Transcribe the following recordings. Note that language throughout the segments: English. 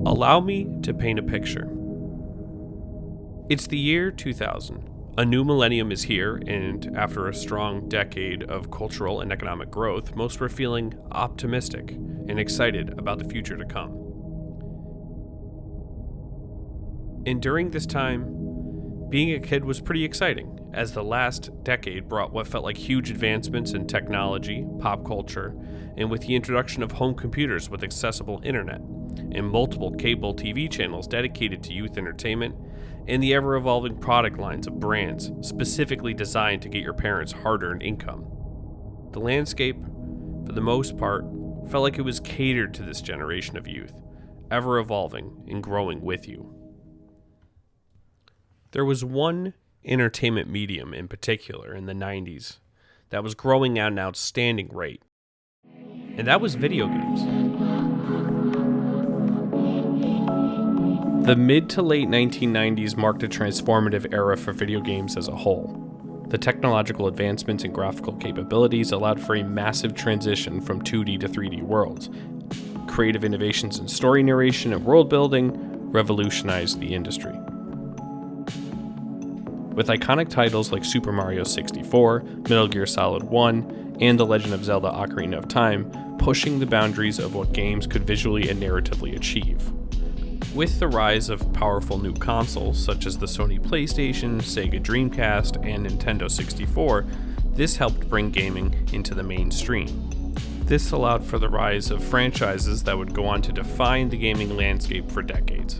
Allow me to paint a picture. It's the year 2000. A new millennium is here, and after a strong decade of cultural and economic growth, most were feeling optimistic and excited about the future to come. And during this time, being a kid was pretty exciting, as the last decade brought what felt like huge advancements in technology, pop culture, and with the introduction of home computers with accessible internet, and multiple cable TV channels dedicated to youth entertainment, and the ever-evolving product lines of brands specifically designed to get your parents' hard-earned income. The landscape, for the most part, felt like it was catered to this generation of youth, ever-evolving and growing with you. There was one entertainment medium in particular in the 90s that was growing at an outstanding rate, and that was video games. The mid to late 1990s marked a transformative era for video games as a whole. The technological advancements in graphical capabilities allowed for a massive transition from 2D to 3D worlds. Creative innovations in story narration and world building revolutionized the industry. With iconic titles like Super Mario 64, Metal Gear Solid 1, and The Legend of Zelda Ocarina of Time, pushing the boundaries of what games could visually and narratively achieve. With the rise of powerful new consoles such as the Sony PlayStation, Sega Dreamcast, and Nintendo 64, this helped bring gaming into the mainstream. This allowed for the rise of franchises that would go on to define the gaming landscape for decades,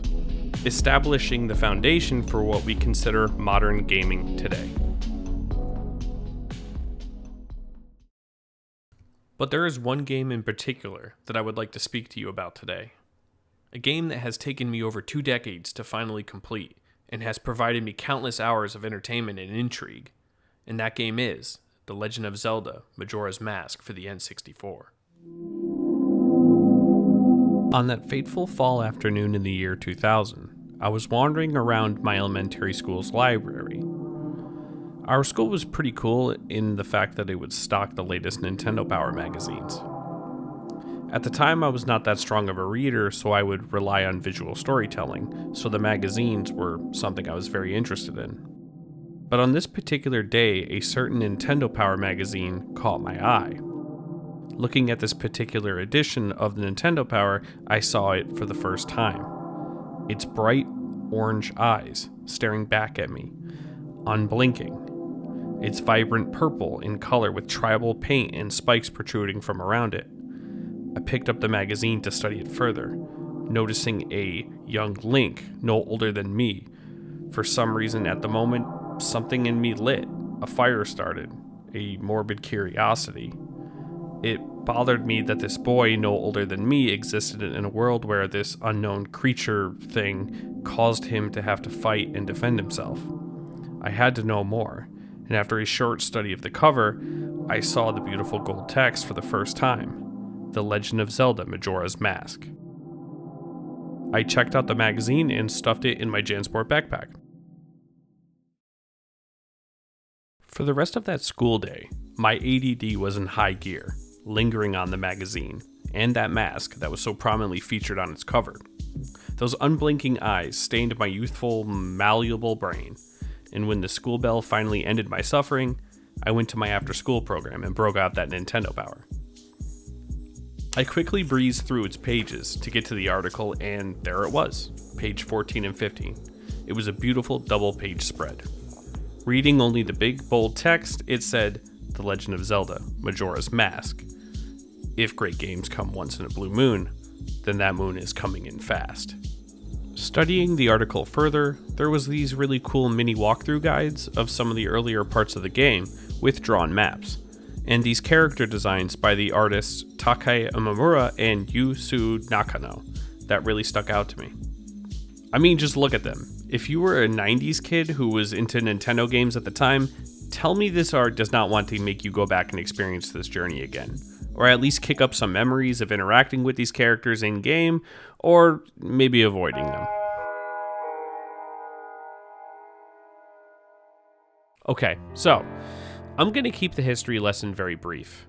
establishing the foundation for what we consider modern gaming today. But there is one game in particular that I would like to speak to you about today. A game that has taken me over 2 decades to finally complete, and has provided me countless hours of entertainment and intrigue. And that game is The Legend of Zelda Majora's Mask for the N64. On that fateful fall afternoon in the year 2000, I was wandering around my elementary school's library. Our school was pretty cool in the fact that it would stock the latest Nintendo Power magazines. At the time, I was not that strong of a reader, so I would rely on visual storytelling, so the magazines were something I was very interested in. But on this particular day, a certain Nintendo Power magazine caught my eye. Looking at this particular edition of the Nintendo Power, I saw it for the first time. Its bright orange eyes staring back at me, unblinking. Its vibrant purple in color with tribal paint and spikes protruding from around it. I picked up the magazine to study it further, noticing a young Link, no older than me. For some reason at the moment, something in me lit. A fire started, a morbid curiosity. It bothered me that this boy, no older than me, existed in a world where this unknown creature thing caused him to have to fight and defend himself. I had to know more, and after a short study of the cover, I saw the beautiful gold text for the first time. The Legend of Zelda Majora's Mask. I checked out the magazine and stuffed it in my JanSport backpack. For the rest of that school day, my ADD was in high gear, lingering on the magazine, and that mask that was so prominently featured on its cover. Those unblinking eyes stained my youthful, malleable brain, and when the school bell finally ended my suffering, I went to my after-school program and broke out that Nintendo Power. I quickly breezed through its pages to get to the article, and there it was, page 14 and 15. It was a beautiful double-page spread. Reading only the big, bold text, it said, The Legend of Zelda Majora's Mask. If great games come once in a blue moon, then that moon is coming in fast. Studying the article further, there was these really cool mini walkthrough guides of some of the earlier parts of the game with drawn maps, and these character designs by the artists Takai Imamura and Yusu Nakano that really stuck out to me. I mean, just look at them. If you were a 90s kid who was into Nintendo games at the time, tell me this art does not want to make you go back and experience this journey again, or at least kick up some memories of interacting with these characters in-game, or maybe avoiding them. Okay, so I'm going to keep the history lesson very brief.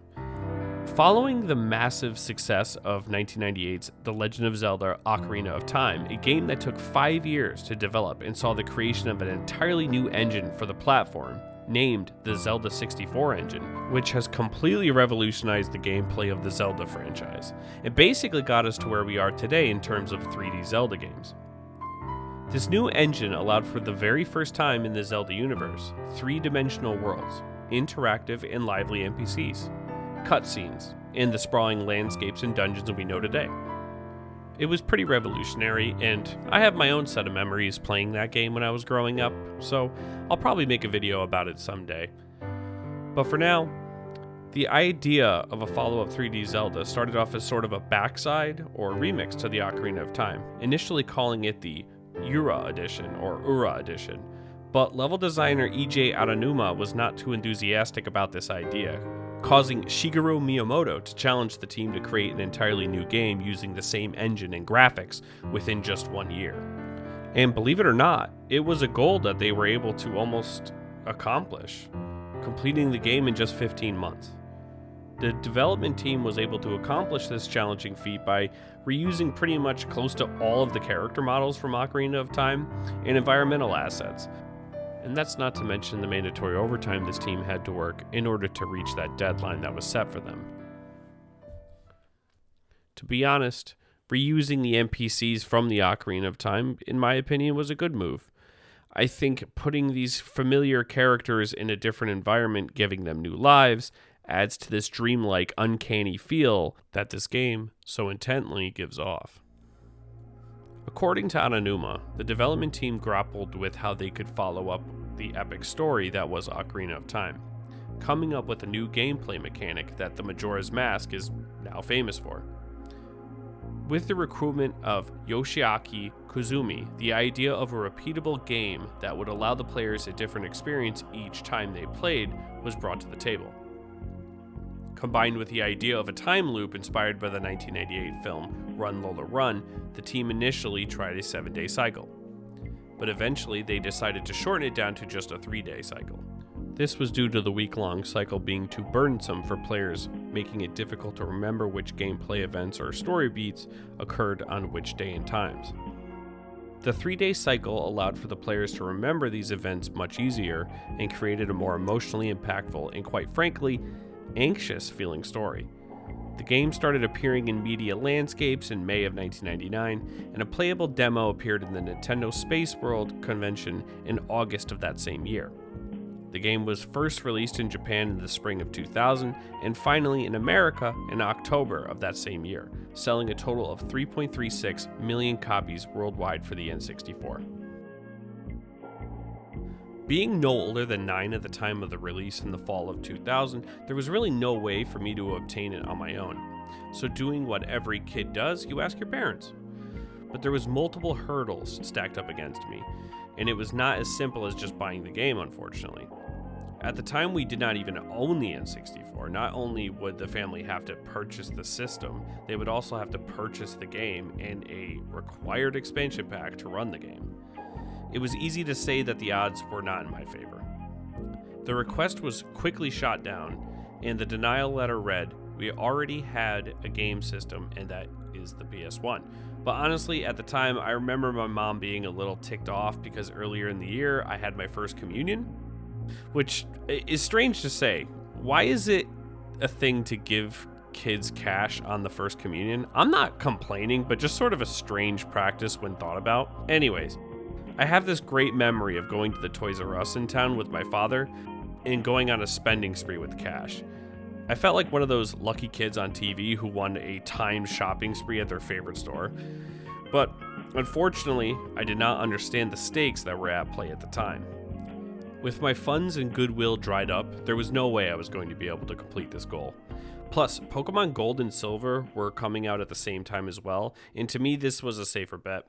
Following the massive success of 1998's The Legend of Zelda: Ocarina of Time, a game that took 5 years to develop and saw the creation of an entirely new engine for the platform, named the Zelda 64 engine, which has completely revolutionized the gameplay of the Zelda franchise. It basically got us to where we are today in terms of 3D Zelda games. This new engine allowed for the very first time in the Zelda universe, 3-dimensional worlds, interactive and lively NPCs, cutscenes, and the sprawling landscapes and dungeons that we know today. It was pretty revolutionary, and I have my own set of memories playing that game when I was growing up, so I'll probably make a video about it someday. But for now, the idea of a follow-up 3D Zelda started off as sort of a backside or remix to the Ocarina of Time, initially calling it the Ura Edition or Ura Edition. But level designer EJ Aranuma was not too enthusiastic about this idea, causing Shigeru Miyamoto to challenge the team to create an entirely new game using the same engine and graphics within just 1 year. And believe it or not, it was a goal that they were able to almost accomplish, completing the game in just 15 months. The development team was able to accomplish this challenging feat by reusing pretty much close to all of the character models from Ocarina of Time and environmental assets. And that's not to mention the mandatory overtime this team had to work in order to reach that deadline that was set for them. To be honest, reusing the NPCs from the Ocarina of Time, in my opinion, was a good move. I think putting these familiar characters in a different environment, giving them new lives, adds to this dreamlike, uncanny feel that this game so intently gives off. According to Aranuma, the development team grappled with how they could follow up the epic story that was Ocarina of Time, coming up with a new gameplay mechanic that the Majorasmask is now famous for. With the recruitment of Yoshiaki Koizumi, the idea of a repeatable game that would allow the players a different experience each time they played was brought to the table. Combined with the idea of a time loop inspired by the 1988 film Run Lola Run, the team initially tried a 7-day cycle. But eventually they decided to shorten it down to just a 3-day cycle. This was due to the week-long cycle being too burdensome for players, making it difficult to remember which gameplay events or story beats occurred on which day and times. The 3-day cycle allowed for the players to remember these events much easier and created a more emotionally impactful and, quite frankly, anxious feeling story. The game started appearing in media landscapes in May of 1999, and a playable demo appeared in the Nintendo Space World convention in August of that same year. The game was first released in Japan in the spring of 2000, and finally in America in October of that same year, selling a total of 3.36 million copies worldwide for the N64. Being no older than 9 at the time of the release in the fall of 2000, there was really no way for me to obtain it on my own. So doing what every kid does, you ask your parents. But there was multiple hurdles stacked up against me, and it was not as simple as just buying the game, unfortunately. At the time, we did not even own the N64. Not only would the family have to purchase the system, they would also have to purchase the game and a required expansion pack to run the game. It was easy to say that the odds were not in my favor. The request was quickly shot down, and the denial letter read, "We already had a game system, and that is the PS1. But honestly, at the time, I remember my mom being a little ticked off because earlier in the year, I had my first communion, which is strange to say. Why is it a thing to give kids cash on the first communion? I'm not complaining, but just sort of a strange practice when thought about. Anyways, I have this great memory of going to the Toys R Us in town with my father and going on a spending spree with cash. I felt like one of those lucky kids on TV who won a timed shopping spree at their favorite store. But unfortunately, I did not understand the stakes that were at play at the time. With my funds and goodwill dried up, there was no way I was going to be able to complete this goal. Plus, Pokemon Gold and Silver were coming out at the same time as well, and to me this was a safer bet.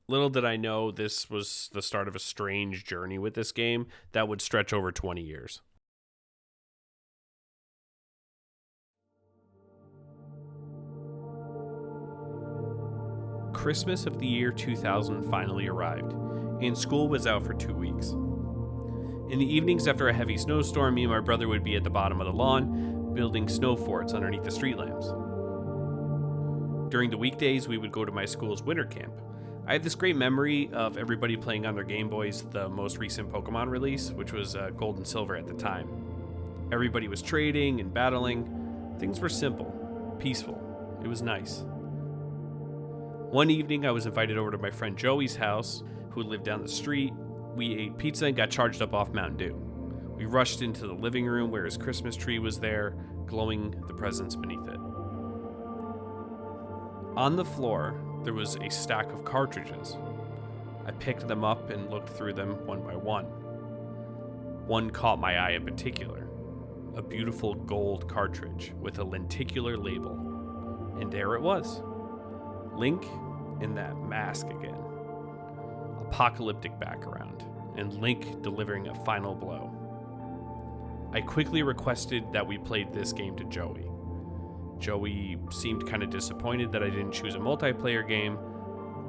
Little did I know this was the start of a strange journey with this game that would stretch over 20 years. Christmas of the year 2000 finally arrived, and school was out for 2 weeks. In the evenings after a heavy snowstorm, me and my brother would be at the bottom of the lawn, building snow forts underneath the street lamps. During the weekdays, we would go to my school's winter camp. I have this great memory of everybody playing on their Game Boys the most recent Pokemon release, which was Gold and Silver at the time. Everybody was trading and battling. Things were simple, peaceful. It was nice. One evening, I was invited over to my friend Joey's house, who lived down the street. We ate pizza and got charged up off Mountain Dew. We rushed into the living room where his Christmas tree was there, glowing the presents beneath it. On the floor, there was a stack of cartridges. I picked them up and looked through them one by one. One caught my eye in particular, a beautiful gold cartridge with a lenticular label. And there it was, Link in that mask again. Apocalyptic background, and Link delivering a final blow. I quickly requested that we played this game to Joey. Joey seemed kind of disappointed that I didn't choose a multiplayer game,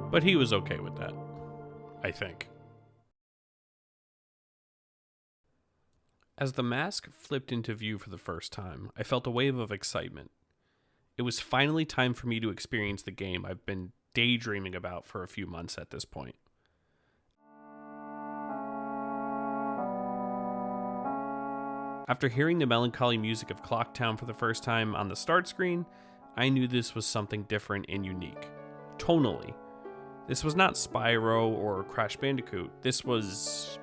but he was okay with that, I think. As the mask flipped into view for the first time, I felt a wave of excitement. It was finally time for me to experience the game I've been daydreaming about for a few months at this point. After hearing the melancholy music of Clocktown for the first time on the start screen, I knew this was something different and unique. Tonally. This was not Spyro or Crash Bandicoot. This was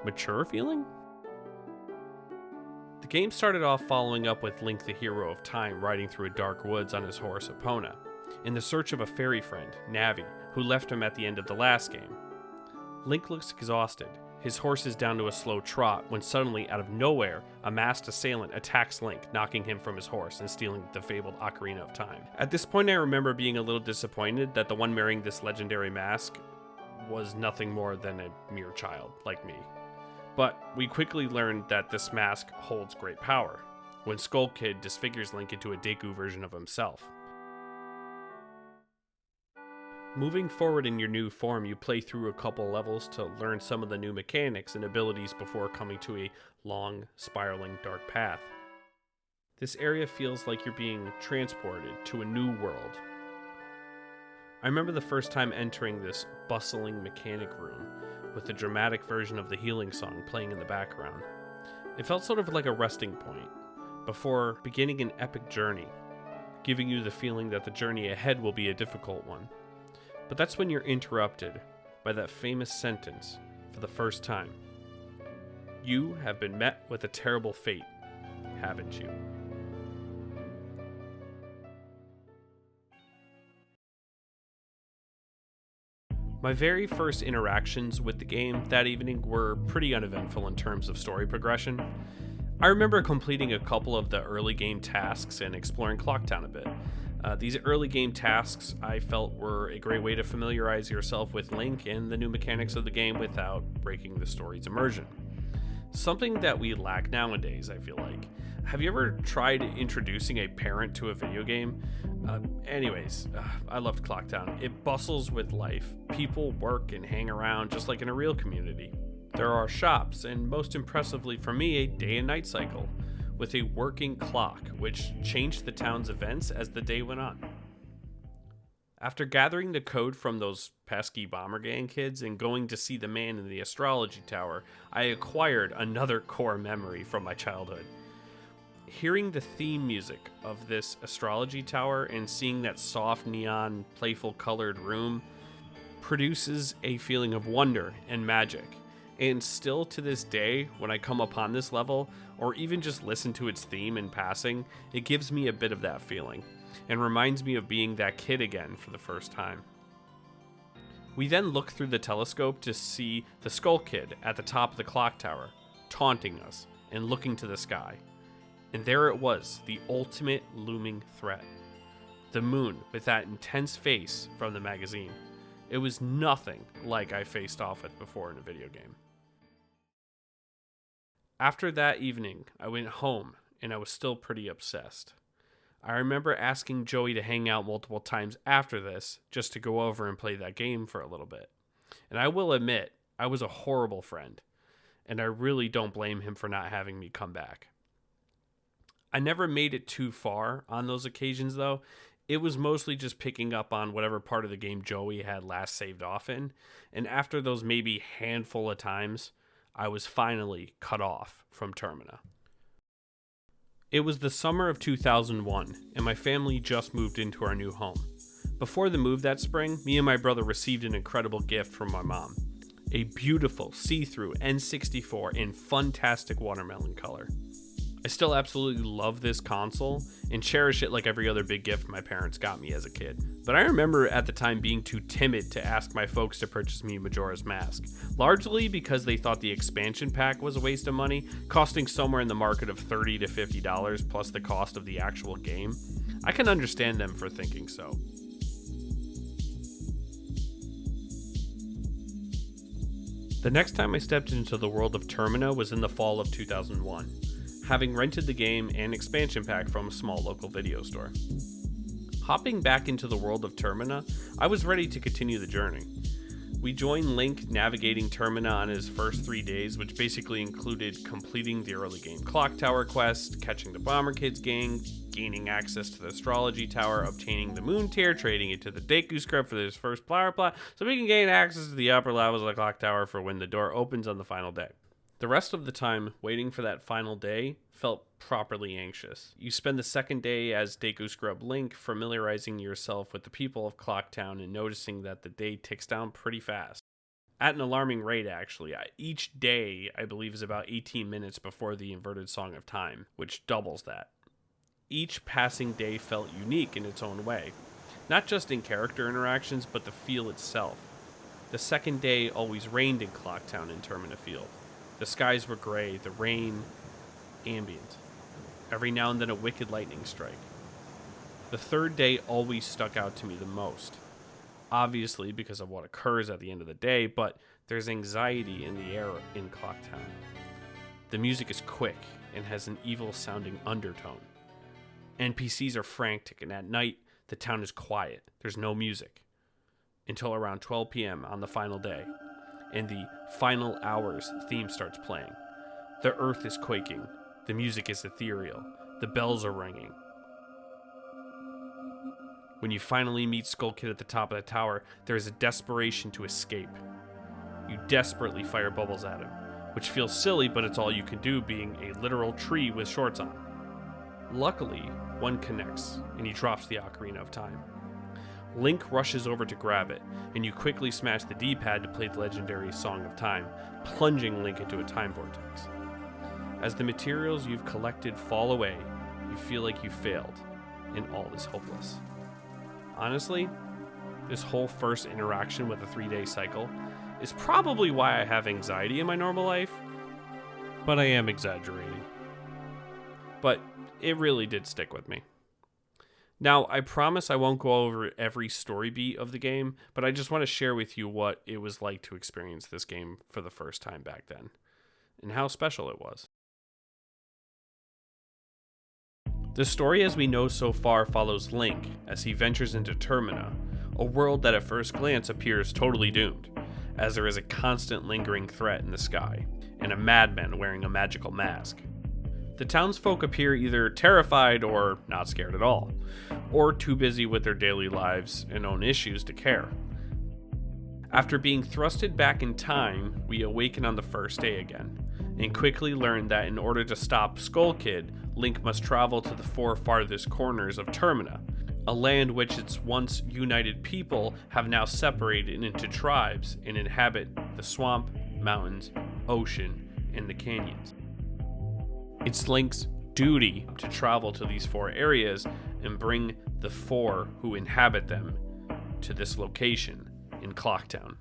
mature feeling? The game started off following up with Link the hero of time riding through a dark woods on his horse Epona, in the search of a fairy friend, Navi, who left him at the end of the last game. Link looks exhausted. His horse is down to a slow trot when suddenly, out of nowhere, a masked assailant attacks Link, knocking him from his horse and stealing the fabled Ocarina of Time. At this point, I remember being a little disappointed that the one wearing this legendary mask was nothing more than a mere child, like me. But we quickly learned that this mask holds great power, when Skull Kid disfigures Link into a Deku version of himself. Moving forward in your new form, you play through a couple levels to learn some of the new mechanics and abilities before coming to a long, spiraling dark path. This area feels like you're being transported to a new world. I remember the first time entering this bustling mechanic room with the dramatic version of the healing song playing in the background. It felt sort of like a resting point before beginning an epic journey, giving you the feeling that the journey ahead will be a difficult one. But that's when you're interrupted by that famous sentence for the first time. You have been met with a terrible fate, haven't you? My very first interactions with the game that evening were pretty uneventful in terms of story progression. I remember completing a couple of the early game tasks and exploring Clocktown a bit. These early game tasks I felt were a great way to familiarize yourself with Link and the new mechanics of the game without breaking the story's immersion. Something that we lack nowadays, I feel like. Have you ever tried introducing a parent to a video game? I loved Clocktown. It bustles with life. People work and hang around just like in a real community. There are shops, and most impressively for me, a day and night cycle, with a working clock, which changed the town's events as the day went on. After gathering the code from those pesky Bomber Gang kids and going to see the man in the astrology tower, I acquired another core memory from my childhood. Hearing the theme music of this astrology tower and seeing that soft neon, playful colored room produces a feeling of wonder and magic. And still to this day, when I come upon this level, or even just listen to its theme in passing, it gives me a bit of that feeling, and reminds me of being that kid again for the first time. We then look through the telescope to see the Skull Kid at the top of the clock tower, taunting us and looking to the sky. And there it was, the ultimate looming threat. The moon with that intense face from the magazine. It was nothing like I faced off with before in a video game. After that evening, I went home, and I was still pretty obsessed. I remember asking Joey to hang out multiple times after this, just to go over and play that game for a little bit. And I will admit, I was a horrible friend, and I really don't blame him for not having me come back. I never made it too far on those occasions, though. It was mostly just picking up on whatever part of the game Joey had last saved off in, and after those maybe handful of times, I was finally cut off from Termina. It was the summer of 2001, and my family just moved into our new home. Before the move that spring, me and my brother received an incredible gift from my mom. A beautiful see-through N64 in fantastic watermelon color. I still absolutely love this console and cherish it like every other big gift my parents got me as a kid. But I remember at the time being too timid to ask my folks to purchase me Majora's Mask, largely because they thought the expansion pack was a waste of money, costing somewhere in the market of $30 to $50 plus the cost of the actual game. I can understand them for thinking so. The next time I stepped into the world of Termina was in the fall of 2001. Having rented the game and expansion pack from a small local video store. Hopping back into the world of Termina, I was ready to continue the journey. We joined Link navigating Termina on his first 3 days, which basically included completing the early game Clock Tower quest, catching the Bomber Kids gang, gaining access to the Astrology Tower, obtaining the Moon Tier, trading it to the Deku Scrub for his first flower plot, so we can gain access to the upper levels of the Clock Tower for when the door opens on the final day. The rest of the time, waiting for that final day, felt properly anxious. You spend the second day as Deku Scrub Link familiarizing yourself with the people of Clocktown and noticing that the day ticks down pretty fast. At an alarming rate, actually. Each day, I believe, is about 18 minutes before the inverted Song of Time, which doubles that. Each passing day felt unique in its own way, not just in character interactions, but the feel itself. The second day always rained in Clocktown and Termina Field. The skies were gray, the rain ambient. Every now and then a wicked lightning strike. The third day always stuck out to me the most. Obviously because of what occurs at the end of the day, but there's anxiety in the air in Clocktown. The music is quick and has an evil sounding undertone. NPCs are frantic, and at night the town is quiet. There's no music. Until around 12 p.m. on the final day. And the Final Hours theme starts playing. The earth is quaking. The music is ethereal. The bells are ringing. When you finally meet Skull Kid at the top of the tower, there is a desperation to escape. You desperately fire bubbles at him, which feels silly, but it's all you can do being a literal tree with shorts on. Luckily, one connects, and he drops the Ocarina of Time. Link rushes over to grab it, and you quickly smash the D-pad to play the legendary Song of Time, plunging Link into a time vortex. As the materials you've collected fall away, you feel like you failed, and all is hopeless. Honestly, this whole first interaction with a 3-day cycle is probably why I have anxiety in my normal life, but I am exaggerating. But it really did stick with me. Now, I promise I won't go over every story beat of the game, but I just want to share with you what it was like to experience this game for the first time back then, and how special it was. The story as we know so far follows Link as he ventures into Termina, a world that at first glance appears totally doomed, as there is a constant lingering threat in the sky, and a madman wearing a magical mask. The townsfolk appear either terrified or not scared at all, or too busy with their daily lives and own issues to care. After being thrusted back in time, we awaken on the first day again, and quickly learn that in order to stop Skull Kid, Link must travel to the 4 farthest corners of Termina, a land which its once united people have now separated into tribes and inhabit the swamp, mountains, ocean, and the canyons. It's Link's duty to travel to these 4 areas and bring the 4 who inhabit them to this location in Clocktown.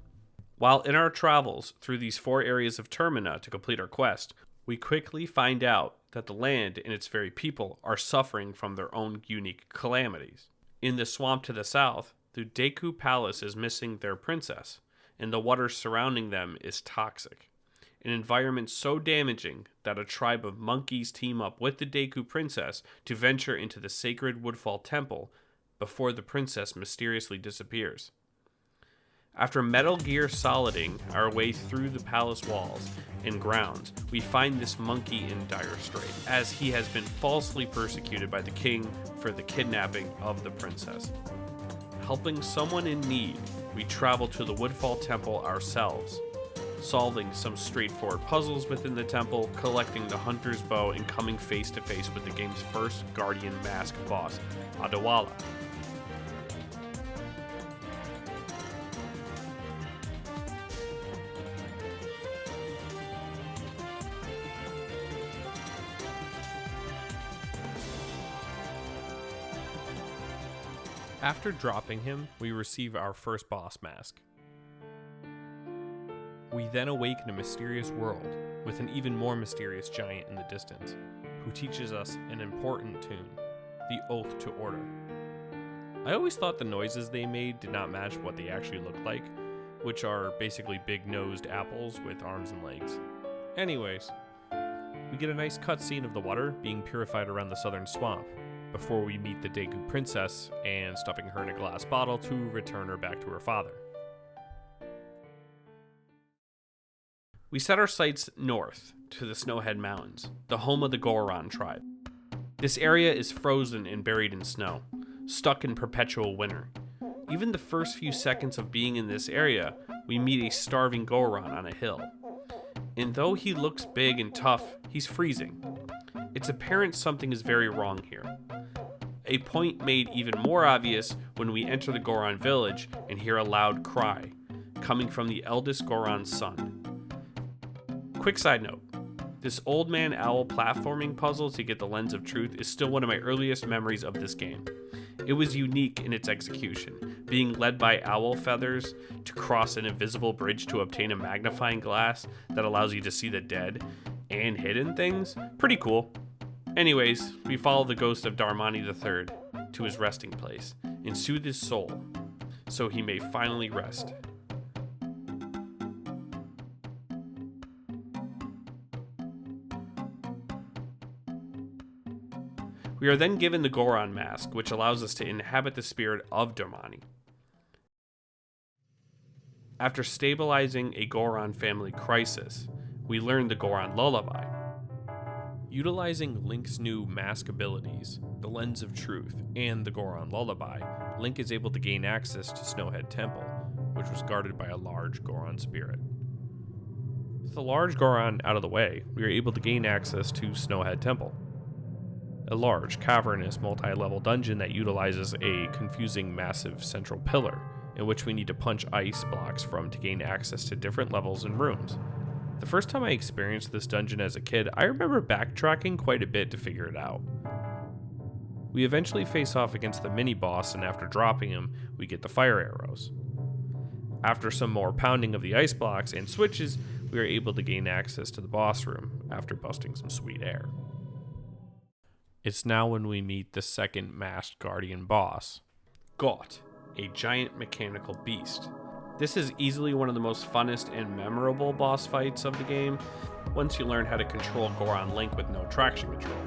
While in our travels through these 4 areas of Termina to complete our quest, we quickly find out that the land and its very people are suffering from their own unique calamities. In the swamp to the south, the Deku Palace is missing their princess, and the water surrounding them is toxic. An environment so damaging that a tribe of monkeys team up with the Deku Princess to venture into the sacred Woodfall Temple before the princess mysteriously disappears. After Metal Gear Soliding our way through the palace walls and grounds, we find this monkey in dire straits, as he has been falsely persecuted by the king for the kidnapping of the princess. Helping someone in need, we travel to the Woodfall Temple ourselves, solving some straightforward puzzles within the temple, collecting the hunter's bow, and coming face to face with the game's first Guardian Mask boss, Adewale. After dropping him, we receive our first boss mask. We then awaken a mysterious world with an even more mysterious giant in the distance, who teaches us an important tune, the Oath to Order. I always thought the noises they made did not match what they actually looked like, which are basically big-nosed apples with arms and legs. Anyways, we get a nice cutscene of the water being purified around the southern swamp, before we meet the Daegu princess and stuffing her in a glass bottle to return her back to her father. We set our sights north to the Snowhead Mountains, the home of the Goron tribe. This area is frozen and buried in snow, stuck in perpetual winter. Even the first few seconds of being in this area, we meet a starving Goron on a hill. And though he looks big and tough, he's freezing. It's apparent something is very wrong here. A point made even more obvious when we enter the Goron village and hear a loud cry, coming from the eldest Goron's son. Quick side note, this old man owl platforming puzzle to get the Lens of Truth is still one of my earliest memories of this game. It was unique in its execution, being led by owl feathers to cross an invisible bridge to obtain a magnifying glass that allows you to see the dead and hidden things. Pretty cool. Anyways, we follow the ghost of Darmani III to his resting place and soothe his soul so he may finally rest. We are then given the Goron mask, which allows us to inhabit the spirit of Darmani. After stabilizing a Goron family crisis, we learn the Goron lullaby. Utilizing Link's new mask abilities, the Lens of Truth, and the Goron lullaby, Link is able to gain access to Snowhead Temple, which was guarded by a large Goron spirit. With the large Goron out of the way, we are able to gain access to Snowhead Temple, a large, cavernous, multi-level dungeon that utilizes a confusing, massive central pillar, in which we need to punch ice blocks from to gain access to different levels and rooms. The first time I experienced this dungeon as a kid, I remember backtracking quite a bit to figure it out. We eventually face off against the mini-boss, and after dropping him, we get the fire arrows. After some more pounding of the ice blocks and switches, we are able to gain access to the boss room after busting some sweet air. It's now when we meet the second masked guardian boss, Got, a giant mechanical beast. This is easily one of the most funnest and memorable boss fights of the game, once you learn how to control Goron Link with no traction control.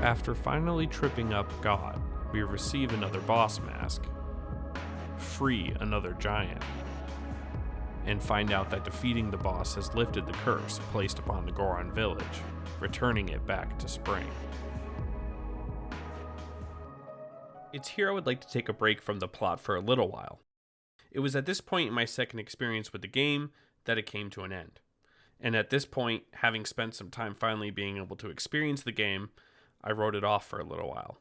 After finally tripping up God, we receive another boss mask, free another giant, and find out that defeating the boss has lifted the curse placed upon the Goron village, returning it back to spring. It's here I would like to take a break from the plot for a little while. It was at this point in my second experience with the game that it came to an end. And at this point, having spent some time finally being able to experience the game, I wrote it off for a little while.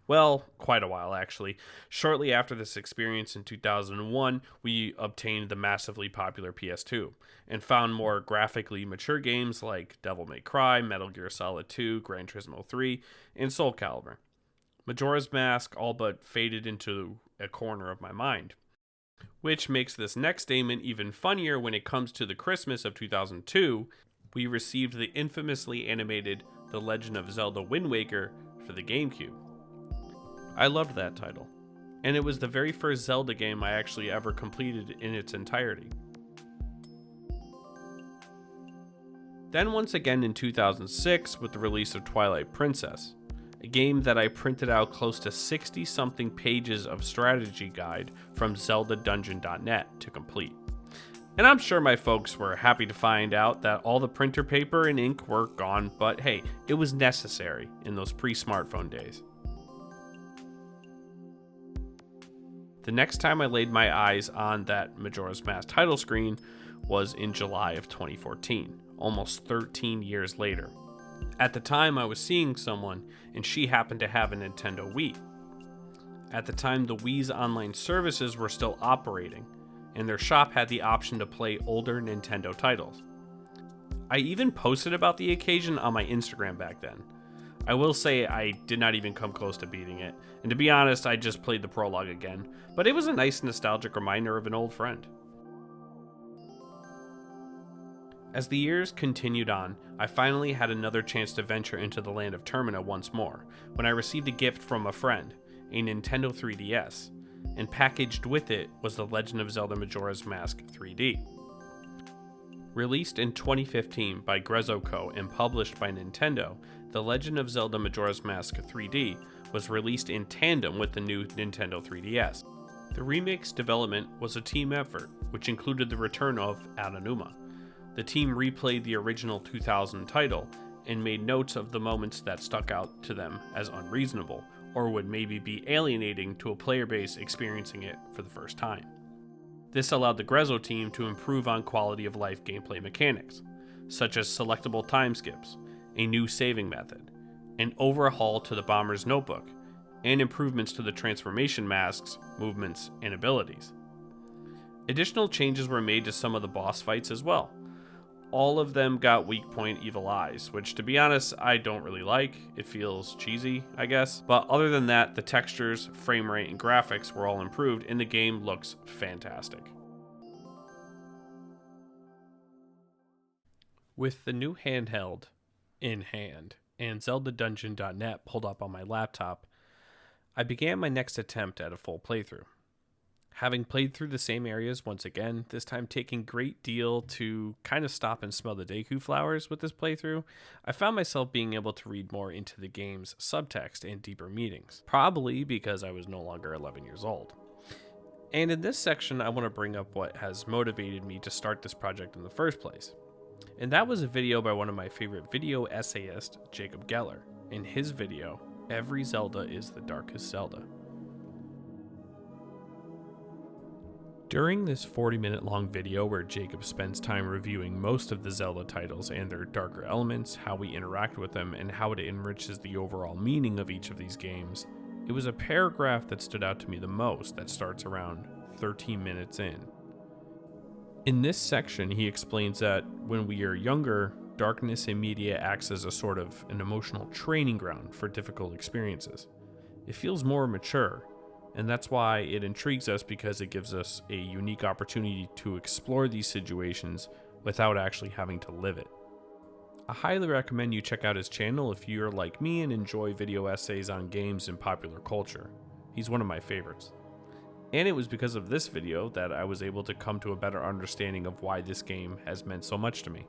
Well, quite a while actually. Shortly after this experience in 2001, we obtained the massively popular PS2 and found more graphically mature games like Devil May Cry, Metal Gear Solid 2, Gran Turismo 3, and Soul Calibur. Majora's Mask all but faded into a corner of my mind, which makes this next statement even funnier when it comes to the Christmas of 2002. we received the infamously animated The Legend of Zelda Wind Waker for the GameCube. I loved that title, and it was the very first Zelda game I actually ever completed in its entirety. Then once again in 2006 with the release of Twilight Princess, a game that I printed out close to 60-something pages of strategy guide from ZeldaDungeon.net to complete. And I'm sure my folks were happy to find out that all the printer paper and ink were gone, but hey, it was necessary in those pre-smartphone days. The next time I laid my eyes on that Majora's Mask title screen was in July of 2014, almost 13 years later. At the time, I was seeing someone, and she happened to have a Nintendo Wii. At the time, the Wii's online services were still operating, and their shop had the option to play older Nintendo titles. I even posted about the occasion on my Instagram back then. I will say I did not even come close to beating it, and to be honest, I just played the prologue again, but it was a nice nostalgic reminder of an old friend. As the years continued on, I finally had another chance to venture into the land of Termina once more, when I received a gift from a friend, a Nintendo 3DS, and packaged with it was The Legend of Zelda Majora's Mask 3D. Released in 2015 by Grezzo Co. and published by Nintendo, The Legend of Zelda Majora's Mask 3D was released in tandem with the new Nintendo 3DS. The remake's development was a team effort, which included the return of Aonuma. The team replayed the original 2000 title and made notes of the moments that stuck out to them as unreasonable, or would maybe be alienating to a player base experiencing it for the first time. This allowed the Grezzo team to improve on quality of life gameplay mechanics, such as selectable time skips, a new saving method, an overhaul to the Bomber's Notebook, and improvements to the transformation masks, movements, and abilities. Additional changes were made to some of the boss fights as well. All of them got weak point evil eyes, which to be honest, I don't really like. It feels cheesy, I guess. But other than that, the textures, frame rate, and graphics were all improved, and the game looks fantastic. With the new handheld in hand and ZeldaDungeon.net pulled up on my laptop, I began my next attempt at a full playthrough. Having played through the same areas once again, this time taking great deal to kind of stop and smell the Deku flowers with this playthrough, I found myself being able to read more into the game's subtext and deeper meanings, probably because I was no longer 11 years old. And in this section, I want to bring up what has motivated me to start this project in the first place. And that was a video by one of my favorite video essayists, Jacob Geller. In his video, Every Zelda is the Darkest Zelda. During this 40-minute long video where Jacob spends time reviewing most of the Zelda titles and their darker elements, how we interact with them, and how it enriches the overall meaning of each of these games, it was a paragraph that stood out to me the most that starts around 13 minutes in. In this section, he explains that when we are younger, darkness in media acts as a sort of an emotional training ground for difficult experiences. It feels more mature, and that's why it intrigues us, because it gives us a unique opportunity to explore these situations without actually having to live it. I highly recommend you check out his channel if you're like me and enjoy video essays on games and popular culture. He's one of my favorites. And it was because of this video that I was able to come to a better understanding of why this game has meant so much to me.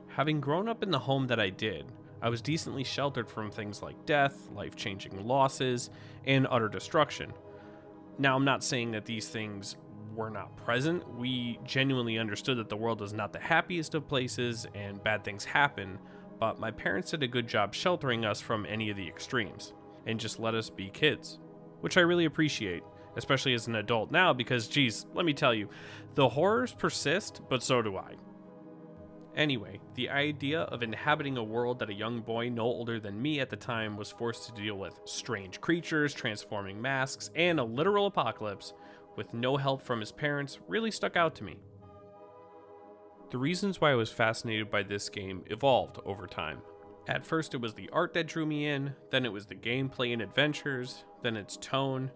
Having grown up in the home that I did, I was decently sheltered from things like death, life-changing losses, and utter destruction. Now, I'm not saying that these things were not present. We genuinely understood that the world is not the happiest of places and bad things happen, but my parents did a good job sheltering us from any of the extremes and just let us be kids, which I really appreciate, especially as an adult now because, geez, let me tell you, the horrors persist, but so do I. Anyway, the idea of inhabiting a world that a young boy no older than me at the time was forced to deal with strange creatures, transforming masks, and a literal apocalypse with no help from his parents really stuck out to me. The reasons why I was fascinated by this game evolved over time. At first it was the art that drew me in, then it was the gameplay and adventures, then its tone,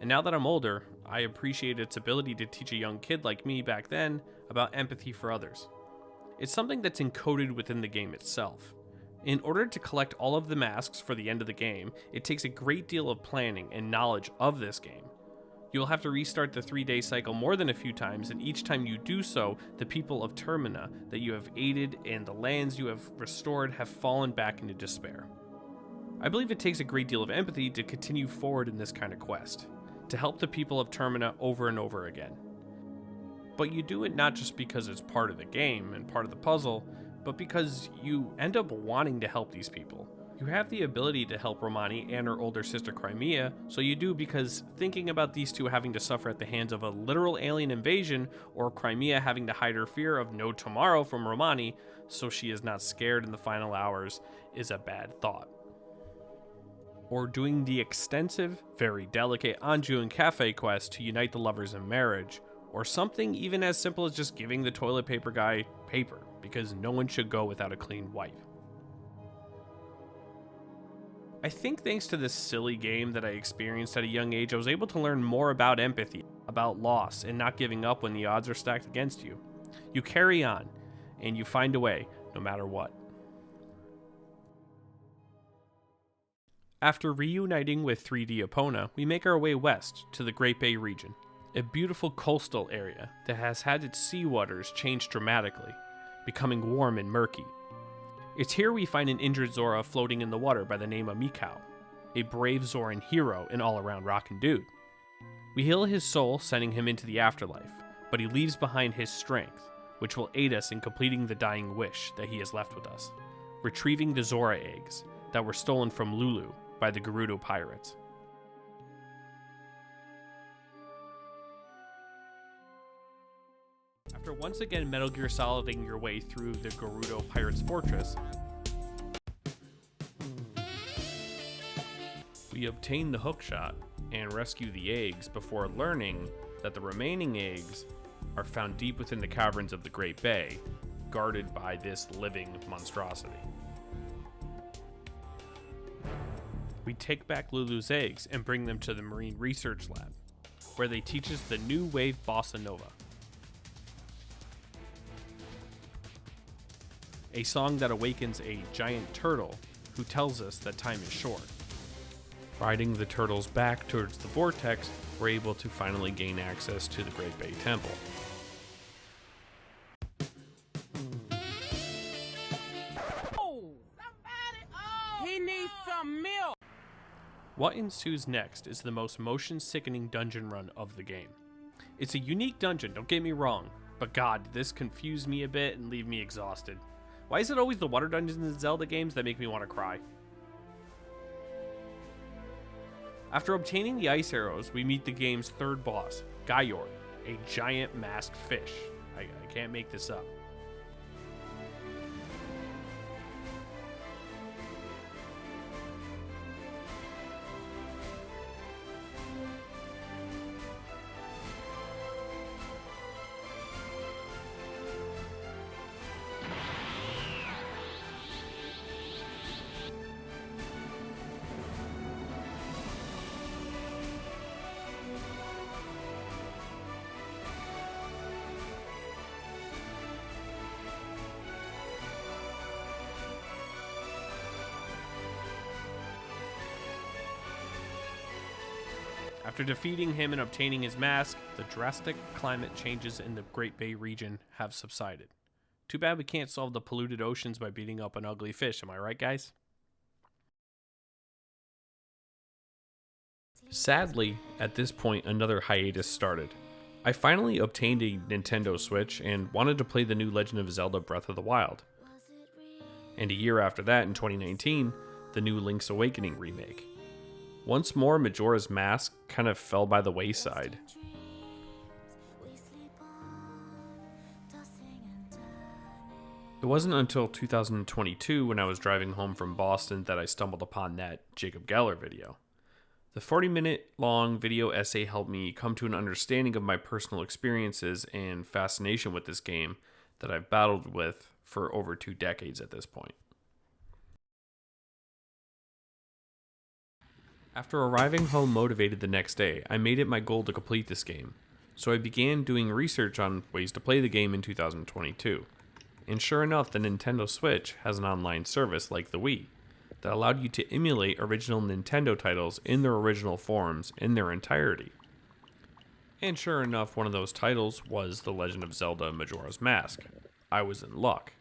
and now that I'm older, I appreciate its ability to teach a young kid like me back then about empathy for others. It's something that's encoded within the game itself. In order to collect all of the masks for the end of the game, it takes a great deal of planning and knowledge of this game. You'll have to restart the 3-day cycle more than a few times, and each time you do so, the people of Termina that you have aided and the lands you have restored have fallen back into despair. I believe it takes a great deal of empathy to continue forward in this kind of quest, to help the people of Termina over and over again. But you do it not just because it's part of the game and part of the puzzle, but because you end up wanting to help these people. You have the ability to help Romani and her older sister Crimea, so you do because thinking about these two having to suffer at the hands of a literal alien invasion, or Crimea having to hide her fear of no tomorrow from Romani so she is not scared in the final hours, is a bad thought. Or doing the extensive, very delicate Anju and Cafe quest to unite the lovers in marriage, or something even as simple as just giving the toilet paper guy paper, because no one should go without a clean wipe. I think thanks to this silly game that I experienced at a young age, I was able to learn more about empathy, about loss, and not giving up when the odds are stacked against you. You carry on, and you find a way, no matter what. After reuniting with 3D Epona, we make our way west to the Great Bay region, a beautiful coastal area that has had its sea waters change dramatically, becoming warm and murky. It's here we find an injured Zora floating in the water by the name of Mikau, a brave Zoran hero and all-around rockin' dude. We heal his soul, sending him into the afterlife, but he leaves behind his strength, which will aid us in completing the dying wish that he has left with us, retrieving the Zora eggs that were stolen from Lulu by the Gerudo pirates. After once again Metal Gear Soliding your way through the Gerudo Pirates Fortress, we obtain the hookshot and rescue the eggs before learning that the remaining eggs are found deep within the caverns of the Great Bay, guarded by this living monstrosity. We take back Lulu's eggs and bring them to the Marine Research Lab, where they teach us the new wave bossa nova, a song that awakens a giant turtle who tells us that time is short. Riding the turtles back towards the vortex, we're able to finally gain access to the Great Bay Temple. He needs some milk! What ensues next is the most motion-sickening dungeon run of the game. It's a unique dungeon, don't get me wrong, but god, did this confuse me a bit and leave me exhausted. Why is it always the water dungeons in Zelda games that make me want to cry? After obtaining the ice arrows, we meet the game's third boss, Gayor, a giant masked fish. I can't make this up. After defeating him and obtaining his mask, the drastic climate changes in the Great Bay region have subsided. Too bad we can't solve the polluted oceans by beating up an ugly fish, am I right, guys? Sadly, at this point, another hiatus started. I finally obtained a Nintendo Switch and wanted to play the new Legend of Zelda Breath of the Wild. And a year after that, in 2019, the new Link's Awakening remake. Once more, Majora's Mask kind of fell by the wayside. It wasn't until 2022 when I was driving home from Boston that I stumbled upon that Jacob Geller video. The 40-minute long video essay helped me come to an understanding of my personal experiences and fascination with this game that I've battled with for over 2 decades at this point. After arriving home motivated the next day, I made it my goal to complete this game, so I began doing research on ways to play the game in 2022. and sure enough, the Nintendo Switch has an online service like the Wii that allowed you to emulate original Nintendo titles in their original forms in their entirety. And sure enough, one of those titles was The Legend of Zelda Majora's Mask. I was in luck.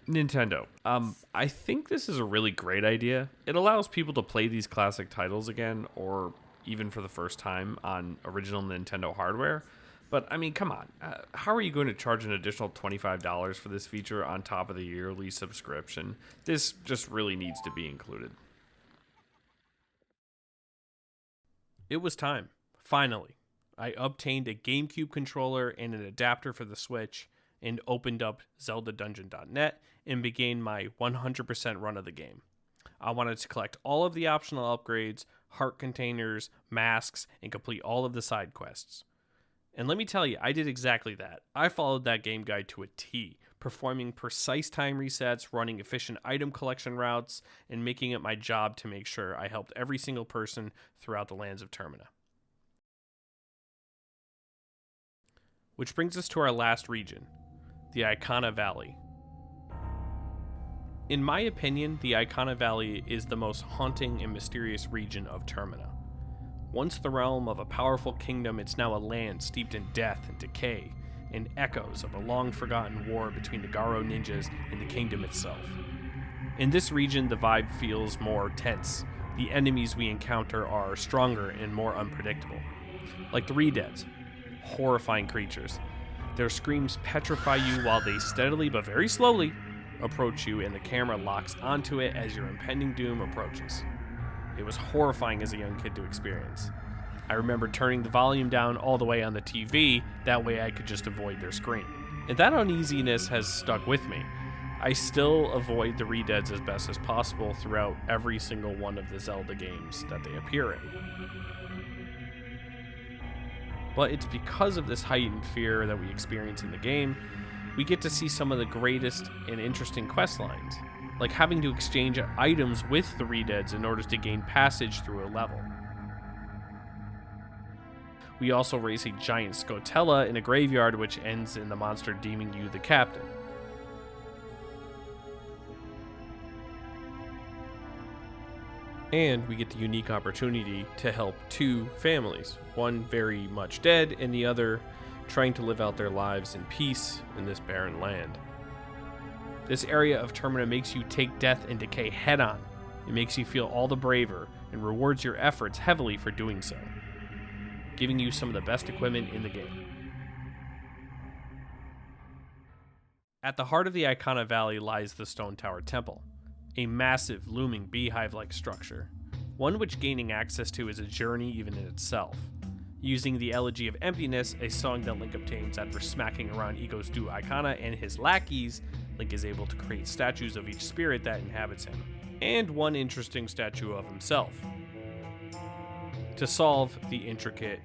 Nintendo. I think this is a really great idea. It allows people to play these classic titles again, or even for the first time on original Nintendo hardware. But, I mean, come on. How are you going to charge an additional $25 for this feature on top of the yearly subscription? This just really needs to be included. It was time. Finally. I obtained a GameCube controller and an adapter for the Switch, and opened up ZeldaDungeon.net and began my 100% run of the game. I wanted to collect all of the optional upgrades, heart containers, masks, and complete all of the side quests. And let me tell you, I did exactly that. I followed that game guide to a T, performing precise time resets, running efficient item collection routes, and making it my job to make sure I helped every single person throughout the lands of Termina. Which brings us to our last region, the Icona Valley. In my opinion, the Icona Valley is the most haunting and mysterious region of Termina. Once the realm of a powerful kingdom, it's now a land steeped in death and decay, and echoes of a long-forgotten war between the Garo ninjas and the kingdom itself. In this region, the vibe feels more tense. The enemies we encounter are stronger and more unpredictable. Like the Redeads, horrifying creatures. Their screams petrify you while they steadily but very slowly approach you, and the camera locks onto it as your impending doom approaches. It was horrifying as a young kid to experience. I remember turning the volume down all the way on the TV, that way I could just avoid their scream. And that uneasiness has stuck with me. I still avoid the Redeads as best as possible throughout every single one of the Zelda games that they appear in. But it's because of this heightened fear that we experience in the game, we get to see some of the greatest and interesting quest lines, like having to exchange items with the Redeads in order to gain passage through a level. We also race a giant Scotella in a graveyard, which ends in the monster deeming you the captain. And we get the unique opportunity to help two families, one very much dead and the other trying to live out their lives in peace in this barren land. This area of Termina makes you take death and decay head on. It makes you feel all the braver and rewards your efforts heavily for doing so, giving you some of the best equipment in the game. At the heart of the Icona Valley lies the Stone Tower Temple, a massive, looming beehive-like structure, one which gaining access to is a journey even in itself. Using the Elegy of Emptiness, a song that Link obtains after smacking around Ego's Du Icona and his lackeys, Link is able to create statues of each spirit that inhabits him, and one interesting statue of himself, to solve the intricate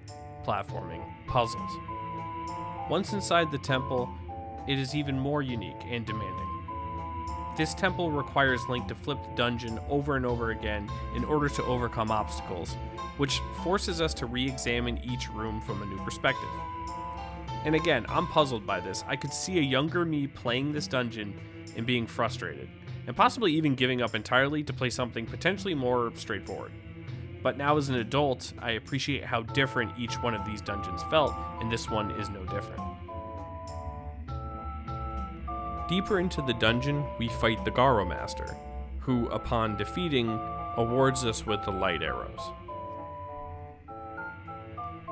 platforming puzzles. Once inside the temple, it is even more unique and demanding. This temple requires Link to flip the dungeon over and over again in order to overcome obstacles, which forces us to re-examine each room from a new perspective. And again, I'm puzzled by this. I could see a younger me playing this dungeon and being frustrated, and possibly even giving up entirely to play something potentially more straightforward. But now as an adult, I appreciate how different each one of these dungeons felt, and this one is no different. Deeper into the dungeon, we fight the Garo Master, who, upon defeating, awards us with the light arrows.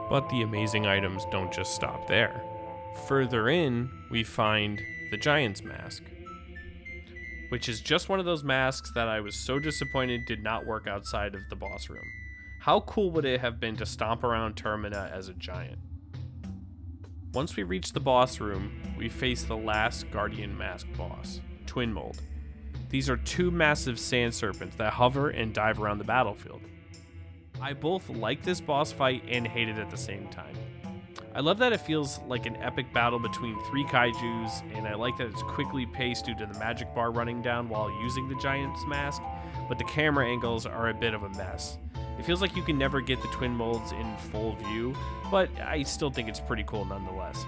But the amazing items don't just stop there. Further in, we find the Giant's Mask, which is just one of those masks that I was so disappointed did not work outside of the boss room. How cool would it have been to stomp around Termina as a giant? Once we reach the boss room, we face the last Guardian Mask boss, Twin Mold. These are two massive sand serpents that hover and dive around the battlefield. I both like this boss fight and hate it at the same time. I love that it feels like an epic battle between three kaijus, and I like that it's quickly paced due to the magic bar running down while using the Giant's Mask, but the camera angles are a bit of a mess. It feels like you can never get the twin molds in full view, but I still think it's pretty cool nonetheless.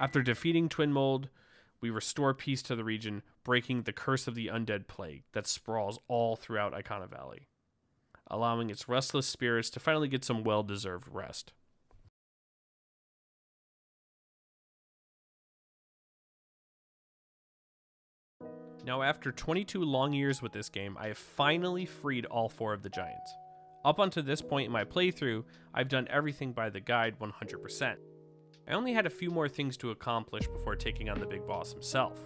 After defeating Twin Mold, we restore peace to the region, breaking the curse of the undead plague that sprawls all throughout Icona Valley, allowing its restless spirits to finally get some well-deserved rest. Now, after 22 long years with this game, I have finally freed all 4 of the giants. Up until this point in my playthrough, I've done everything by the guide 100%. I only had a few more things to accomplish before taking on the big boss himself,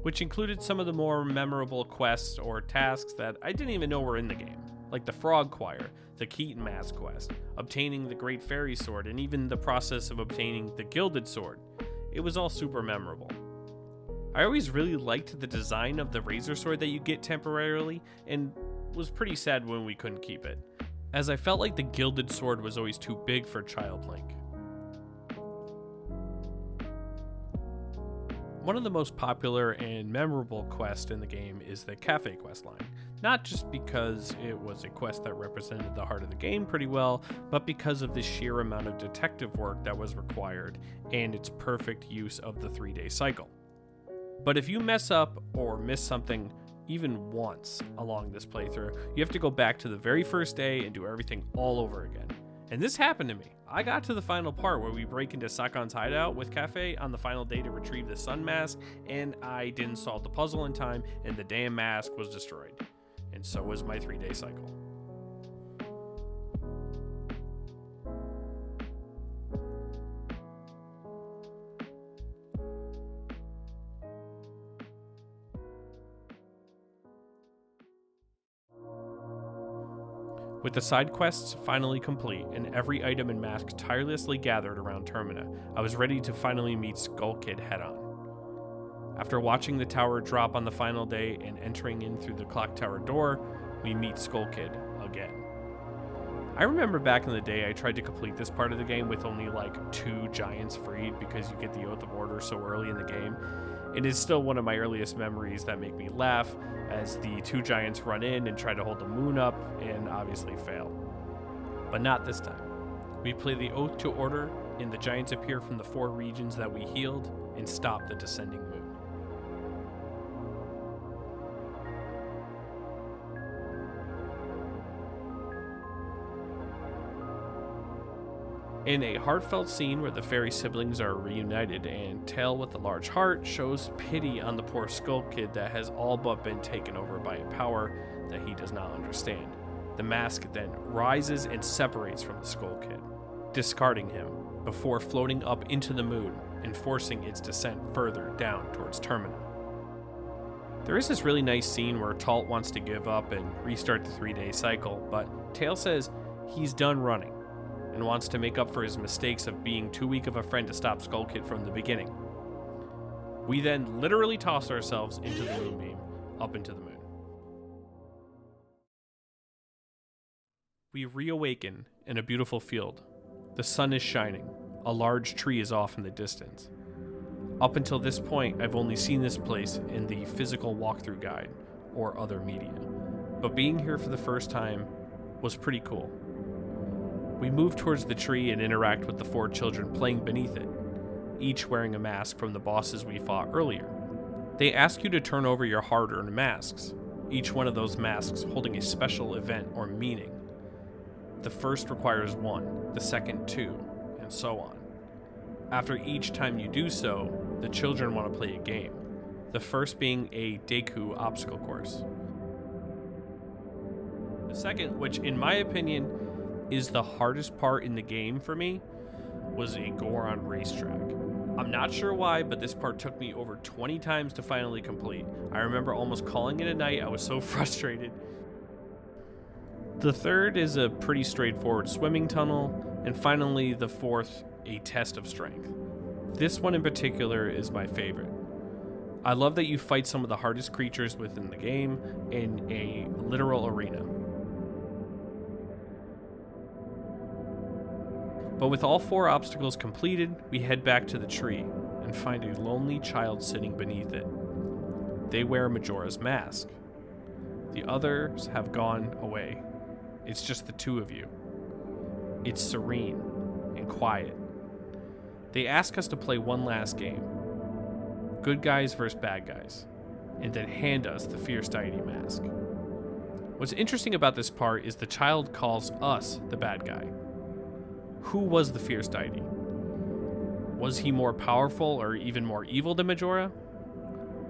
which included some of the more memorable quests or tasks that I didn't even know were in the game, like the Frog Choir, the Keaton Mask quest, obtaining the Great Fairy Sword, and even the process of obtaining the Gilded Sword. It was all super memorable. I always really liked the design of the Razor Sword that you get temporarily, and was pretty sad when we couldn't keep it, as I felt like the Gilded Sword was always too big for Child Link. One of the most popular and memorable quests in the game is the Cafe quest line, not just because it was a quest that represented the heart of the game pretty well, but because of the sheer amount of detective work that was required and its perfect use of the 3-day cycle. But if you mess up or miss something even once along this playthrough, you have to go back to the very first day and do everything all over again. And this happened to me. I got to the final part where we break into Sakon's hideout with Cafe on the final day to retrieve the sun mask, and I didn't solve the puzzle in time, and the damn mask was destroyed. And so was my 3-day cycle. With the side quests finally complete and every item and mask tirelessly gathered around Termina, I was ready to finally meet Skull Kid head-on. After watching the tower drop on the final day and entering in through the clock tower door, we meet Skull Kid again. I remember back in the day I tried to complete this part of the game with only like 2 giants freed because you get the Oath of Order so early in the game. It is still one of my earliest memories that make me laugh as the 2 giants run in and try to hold the moon up and obviously fail. But not this time. We play the Oath to Order and the giants appear from the 4 regions that we healed and stop the descending moon. In a heartfelt scene where the fairy siblings are reunited and Tail with the large heart shows pity on the poor Skull Kid that has all but been taken over by a power that he does not understand. The mask then rises and separates from the Skull Kid, discarding him before floating up into the moon and forcing its descent further down towards Termina. There is this really nice scene where Talt wants to give up and restart the 3-day cycle, but Tail says he's done running and wants to make up for his mistakes of being too weak of a friend to stop Skull Kid from the beginning. We then literally toss ourselves into the moonbeam, up into the moon. We reawaken in a beautiful field. The sun is shining. A large tree is off in the distance. Up until this point, I've only seen this place in the physical walkthrough guide or other media, but being here for the first time was pretty cool. We move towards the tree and interact with the 4 children playing beneath it, each wearing a mask from the bosses we fought earlier. They ask you to turn over your hard-earned masks, each one of those masks holding a special event or meaning. The first requires 1, the second 2, and so on. After each time you do so, the children want to play a game, the first being a Deku obstacle course. The second, which in my opinion is the hardest part in the game for me, was a Goron racetrack. I'm not sure why, but this part took me over 20 times to finally complete. I remember almost calling it a night, I was so frustrated. The third is a pretty straightforward swimming tunnel, and finally the fourth, a test of strength. This one in particular is my favorite. I love that you fight some of the hardest creatures within the game in a literal arena. But with all 4 obstacles completed, we head back to the tree and find a lonely child sitting beneath it. They wear Majora's mask. The others have gone away. It's just the 2 of you. It's serene and quiet. They ask us to play one last game. Good guys versus bad guys. And then hand us the Fierce Deity mask. What's interesting about this part is the child calls us the bad guy. Who was the Fierce Deity? Was he more powerful or even more evil than Majora?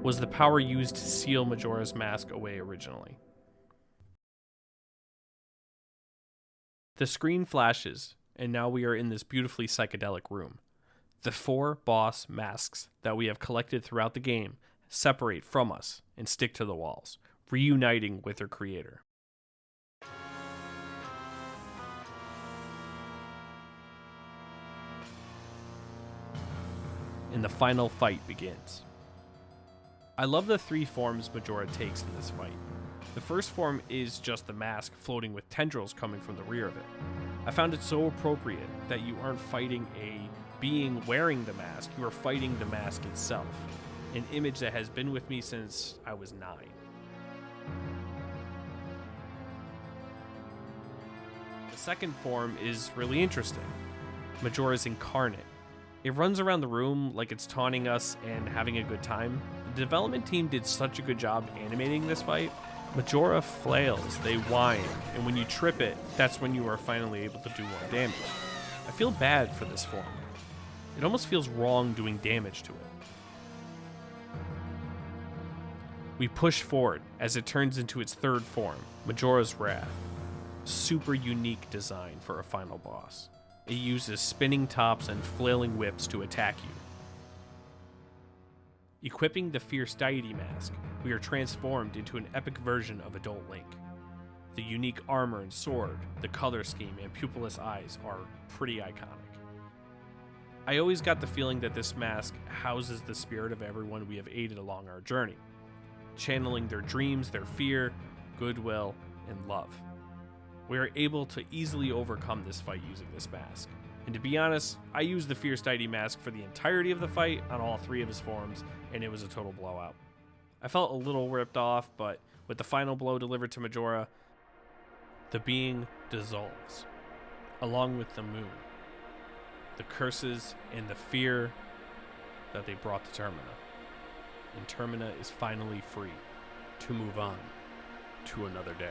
Was the power used to seal Majora's Mask away originally? The screen flashes, and now we are in this beautifully psychedelic room. The 4 boss masks that we have collected throughout the game separate from us and stick to the walls, reuniting with their creator. And the final fight begins. I love the 3 forms Majora takes in this fight. The first form is just the mask floating with tendrils coming from the rear of it. I found it so appropriate that you aren't fighting a being wearing the mask, you are fighting the mask itself. An image that has been with me since I was 9. The second form is really interesting. Majora's incarnate. It runs around the room like it's taunting us and having a good time. The development team did such a good job animating this fight. Majora flails, they whine, and when you trip it, that's when you are finally able to do more damage. I feel bad for this form. It almost feels wrong doing damage to it. We push forward as it turns into its third form, Majora's Wrath. Super unique design for a final boss. It uses spinning tops and flailing whips to attack you. Equipping the Fierce Deity mask, we are transformed into an epic version of adult Link. The unique armor and sword, the color scheme, and pupilless eyes are pretty iconic. I always got the feeling that this mask houses the spirit of everyone we have aided along our journey, channeling their dreams, their fear, goodwill, and love. We are able to easily overcome this fight using this mask. And to be honest, I used the Fierce Deity mask for the entirety of the fight on all 3 of his forms, and it was a total blowout. I felt a little ripped off, but with the final blow delivered to Majora, the being dissolves, along with the moon, the curses, and the fear that they brought to Termina. And Termina is finally free to move on to another day.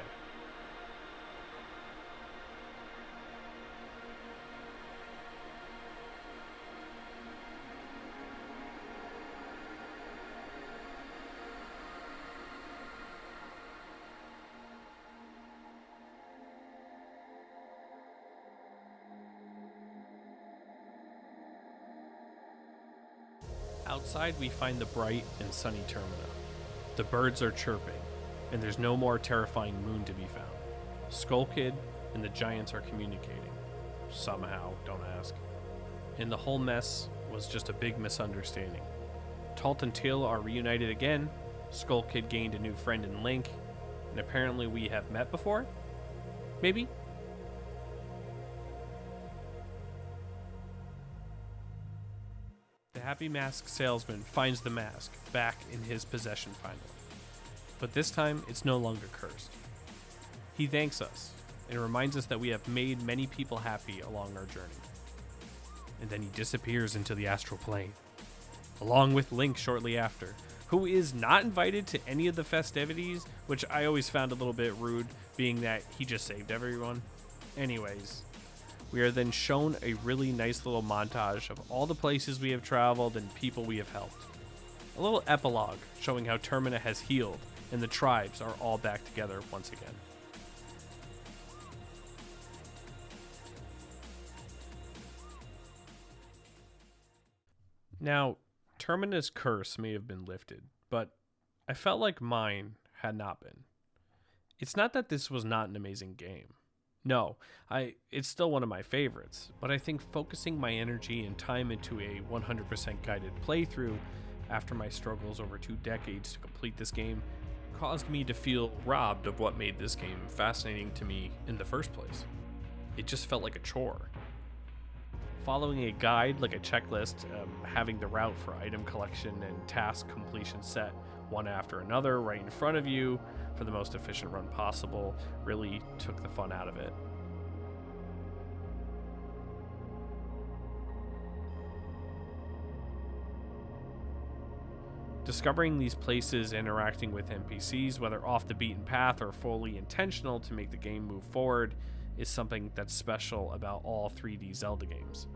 Outside, we find the bright and sunny Termina. The birds are chirping, and there's no more terrifying moon to be found. Skull Kid and the giants are communicating. Somehow, don't ask. And the whole mess was just a big misunderstanding. Talt and Till are reunited again, Skull Kid gained a new friend in Link, and apparently we have met before? Maybe? The Happy Mask salesman finds the mask back in his possession finally. But this time, it's no longer cursed. He thanks us and reminds us that we have made many people happy along our journey. And then he disappears into the astral plane, along with Link shortly after, who is not invited to any of the festivities, which I always found a little bit rude, being that he just saved everyone. Anyways, we are then shown a really nice little montage of all the places we have traveled and people we have helped. A little epilogue showing how Termina has healed and the tribes are all back together once again. Now, Termina's curse may have been lifted, but I felt like mine had not been. It's not that this was not an amazing game. No, it's still one of my favorites, but I think focusing my energy and time into a 100% guided playthrough after my struggles over 2 decades to complete this game caused me to feel robbed of what made this game fascinating to me in the first place. It just felt like a chore. Following a guide like a checklist, having the route for item collection and task completion set one after another right in front of you for the most efficient run possible really took the fun out of it. Discovering these places, interacting with NPCs, whether off the beaten path or fully intentional to make the game move forward, is something that's special about all 3D Zelda games.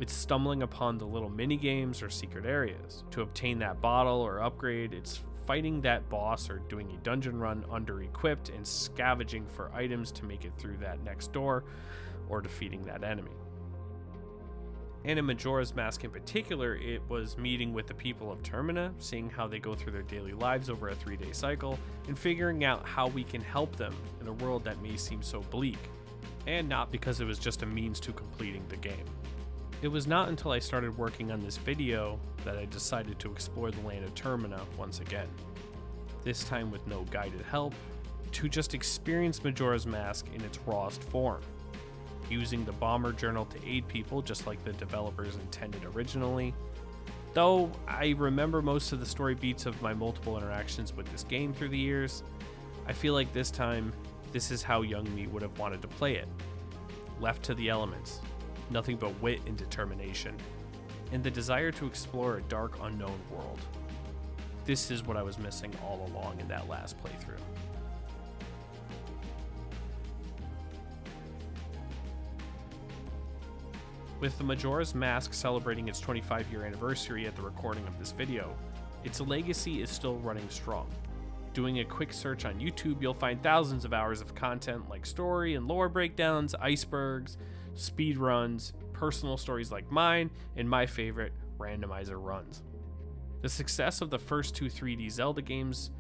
It's stumbling upon the little mini games or secret areas. To obtain that bottle or upgrade, it's fighting that boss or doing a dungeon run under-equipped and scavenging for items to make it through that next door or defeating that enemy. And in Majora's Mask in particular, it was meeting with the people of Termina, seeing how they go through their daily lives over a 3-day cycle, and figuring out how we can help them in a world that may seem so bleak, and not because it was just a means to completing the game. It was not until I started working on this video that I decided to explore the land of Termina once again. This time with no guided help, to just experience Majora's Mask in its rawest form, using the Bomber Journal to aid people just like the developers intended originally. Though I remember most of the story beats of my multiple interactions with this game through the years, I feel like this time, this is how young me would have wanted to play it. Left to the elements, nothing but wit and determination, and the desire to explore a dark, unknown world. This is what I was missing all along in that last playthrough. With the Majora's Mask celebrating its 25-year anniversary at the recording of this video, its legacy is still running strong. Doing a quick search on YouTube, you'll find thousands of hours of content like story and lore breakdowns, icebergs, speedruns, personal stories like mine, and my favorite, randomizer runs. The success of the first two 3D Zelda games,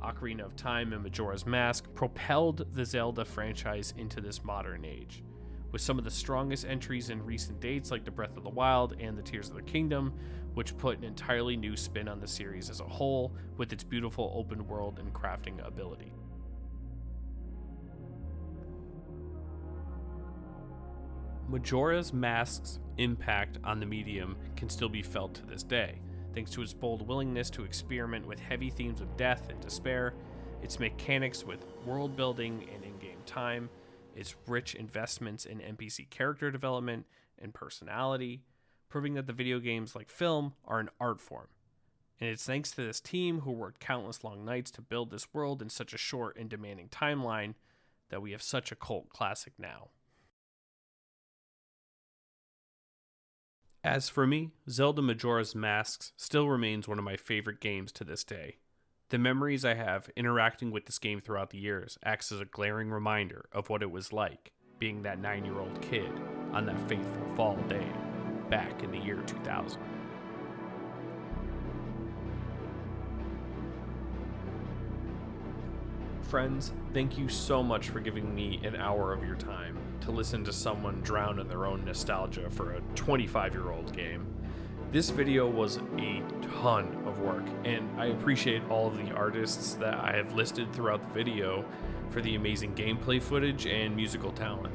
Ocarina of Time and Majora's Mask, propelled the Zelda franchise into this modern age, with some of the strongest entries in recent dates like the Breath of the Wild and the Tears of the Kingdom, which put an entirely new spin on the series as a whole with its beautiful open world and crafting ability. Majora's Mask's impact on the medium can still be felt to this day, thanks to its bold willingness to experiment with heavy themes of death and despair, its mechanics with world building and in-game time, its rich investments in NPC character development and personality, proving that the video games like film are an art form. And it's thanks to this team who worked countless long nights to build this world in such a short and demanding timeline that we have such a cult classic now. As for me, Zelda Majora's Mask still remains one of my favorite games to this day. The memories I have interacting with this game throughout the years acts as a glaring reminder of what it was like being that 9-year-old kid on that fateful fall day back in the year 2000. Friends, thank you so much for giving me an hour of your time to listen to someone drown in their own nostalgia for a 25-year-old game. This video was a ton of work, and I appreciate all of the artists that I have listed throughout the video for the amazing gameplay footage and musical talent.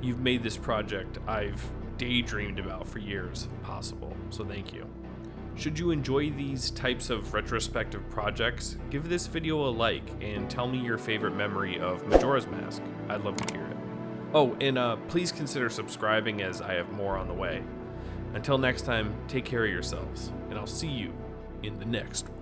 You've made this project I've daydreamed about for years possible, so thank you. Should you enjoy these types of retrospective projects, give this video a like and tell me your favorite memory of Majora's Mask. I'd love to hear it. Oh, and please consider subscribing as I have more on the way. Until next time, take care of yourselves, and I'll see you in the next one.